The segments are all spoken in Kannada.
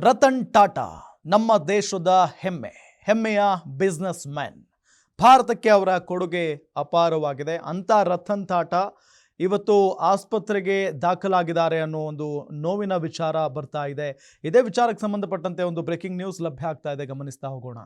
ರತನ್ ಟಾಟಾ ನಮ್ಮ ದೇಶದ ಹೆಮ್ಮೆಯ ಬಿಸ್ನೆಸ್ ಮ್ಯಾನ್. ಭಾರತಕ್ಕೆ ಅವರ ಕೊಡುಗೆ ಅಪಾರವಾಗಿದೆ. ಅಂತ ರತನ್ ಟಾಟಾ ಇವತ್ತು ಆಸ್ಪತ್ರೆಗೆ ದಾಖಲಾಗಿದ್ದಾರೆ ಅನ್ನೋ ಒಂದು ನೋವಿನ ವಿಚಾರ ಬರ್ತಾ ಇದೆ. ಇದೇ ವಿಚಾರಕ್ಕೆ ಸಂಬಂಧಪಟ್ಟಂತೆ ಒಂದು ಬ್ರೇಕಿಂಗ್ ನ್ಯೂಸ್ ಲಭ್ಯ ಆಗ್ತಾ ಇದೆ, ಗಮನಿಸ್ತಾ ಹೋಗೋಣ.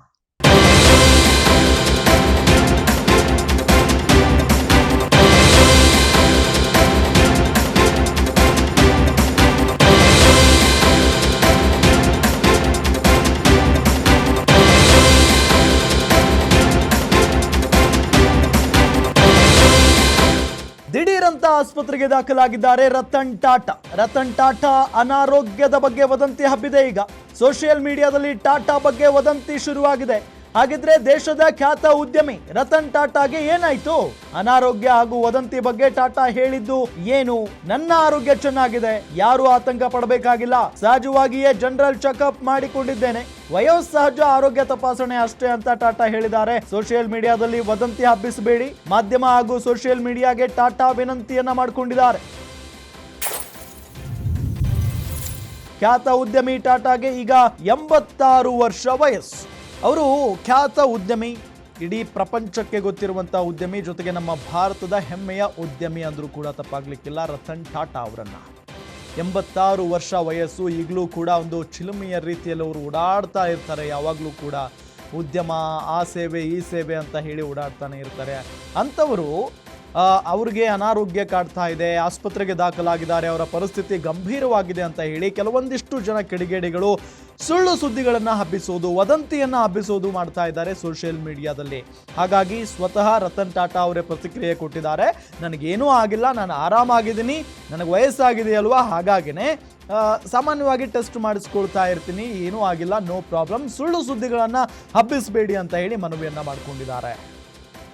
ದಿಢೀರಂತ ಆಸ್ಪತ್ರೆಗೆ ದಾಖಲಾಗಿದ್ದಾರೆ ರತನ್ ಟಾಟಾ. ರತನ್ ಟಾಟಾ ಅನಾರೋಗ್ಯದ ಬಗ್ಗೆ ವದಂತಿ ಹಬ್ಬಿದೆ. ಈಗ ಸೋಷಿಯಲ್ ಮೀಡಿಯಾದಲ್ಲಿ ಟಾಟಾ ಬಗ್ಗೆ ವದಂತಿ ಶುರುವಾಗಿದೆ. ಹಾಗಿದ್ರೆ ದೇಶದ ಖ್ಯಾತ ಉದ್ಯಮಿ ರತನ್ ಟಾಟಾಗೆ ಏನಾಯ್ತು? ಅನಾರೋಗ್ಯ ಹಾಗೂ ವದಂತಿ ಬಗ್ಗೆ ಟಾಟಾ ಹೇಳಿದ್ದು ಏನು? ನನ್ನ ಆರೋಗ್ಯ ಚೆನ್ನಾಗಿದೆ, ಯಾರು ಆತಂಕ ಪಡಬೇಕಾಗಿಲ್ಲ, ಸಹಜವಾಗಿಯೇ ಜನರಲ್ ಚೆಕ್ಅಪ್ ಮಾಡಿಕೊಂಡಿದ್ದೇನೆ, ವಯೋಸಹಜ ಆರೋಗ್ಯ ತಪಾಸಣೆ ಅಷ್ಟೇ ಅಂತ ಟಾಟಾ ಹೇಳಿದ್ದಾರೆ. ಸೋಷಿಯಲ್ ಮೀಡಿಯಾದಲ್ಲಿ ವದಂತಿ ಹಬ್ಬಿಸಬೇಡಿ, ಮಾಧ್ಯಮ ಹಾಗೂ ಸೋಷಿಯಲ್ ಮೀಡಿಯಾಗೆ ಟಾಟಾ ವಿನಂತಿಯನ್ನ ಮಾಡಿಕೊಂಡಿದ್ದಾರೆ. ಖ್ಯಾತ ಉದ್ಯಮಿ ಟಾಟಾಗೆ ಈಗ 86 ವರ್ಷ ವಯಸ್ಸು. ಅವರು ಖ್ಯಾತ ಉದ್ಯಮಿ, ಇಡೀ ಪ್ರಪಂಚಕ್ಕೆ ಗೊತ್ತಿರುವಂಥ ಉದ್ಯಮಿ, ಜೊತೆಗೆ ನಮ್ಮ ಭಾರತದ ಹೆಮ್ಮೆಯ ಉದ್ಯಮಿ ಅಂದರೂ ಕೂಡ ತಪ್ಪಾಗ್ಲಿಕ್ಕಿಲ್ಲ ರತನ್ ಟಾಟಾ ಅವರನ್ನ. 86 ವರ್ಷ ವಯಸ್ಸು. ಈಗಲೂ ಕೂಡ ಒಂದು ಚಿಲುಮೆಯ ರೀತಿಯಲ್ಲಿ ಅವರು ಓಡಾಡ್ತಾ ಇರ್ತಾರೆ. ಯಾವಾಗಲೂ ಕೂಡ ಉದ್ಯಮ, ಆ ಸೇವೆ ಈ ಸೇವೆ ಅಂತ ಹೇಳಿ ಓಡಾಡ್ತಾನೆ ಇರ್ತಾರೆ. ಅಂಥವರು ಅವ್ರಿಗೆ ಅನಾರೋಗ್ಯ ಕಾಡ್ತಾ ಇದೆ, ಆಸ್ಪತ್ರೆಗೆ ದಾಖಲಾಗಿದ್ದಾರೆ, ಅವರ ಪರಿಸ್ಥಿತಿ ಗಂಭೀರವಾಗಿದೆ ಅಂತ ಹೇಳಿ ಕೆಲವೊಂದಿಷ್ಟು ಜನ ಕಿಡಿಗೇಡಿಗಳು ಸುಳ್ಳು ಸುದ್ದಿಗಳನ್ನು ಹಬ್ಬಿಸೋದು, ವದಂತಿಯನ್ನು ಹಬ್ಬಿಸೋದು ಮಾಡ್ತಾ ಇದ್ದಾರೆ ಸೋಷಿಯಲ್ ಮೀಡಿಯಾದಲ್ಲಿ. ಹಾಗಾಗಿ ಸ್ವತಃ ರತನ್ ಟಾಟಾ ಅವರೇ ಪ್ರತಿಕ್ರಿಯೆ ಕೊಟ್ಟಿದ್ದಾರೆ. ನನಗೇನೂ ಆಗಿಲ್ಲ, ನಾನು ಆರಾಮಾಗಿದ್ದೀನಿ, ನನಗೆ ವಯಸ್ಸಾಗಿದೆಯಲ್ವಾ, ಹಾಗಾಗಿನೇ ಸಾಮಾನ್ಯವಾಗಿ ಟೆಸ್ಟ್ ಮಾಡಿಸ್ಕೊಳ್ತಾ ಇರ್ತೀನಿ, ಏನೂ ಆಗಿಲ್ಲ, ನೋ ಪ್ರಾಬ್ಲಮ್, ಸುಳ್ಳು ಸುದ್ದಿಗಳನ್ನು ಹಬ್ಬಿಸಬೇಡಿ ಅಂತ ಹೇಳಿ ಮನವಿಯನ್ನು ಮಾಡಿಕೊಂಡಿದ್ದಾರೆ.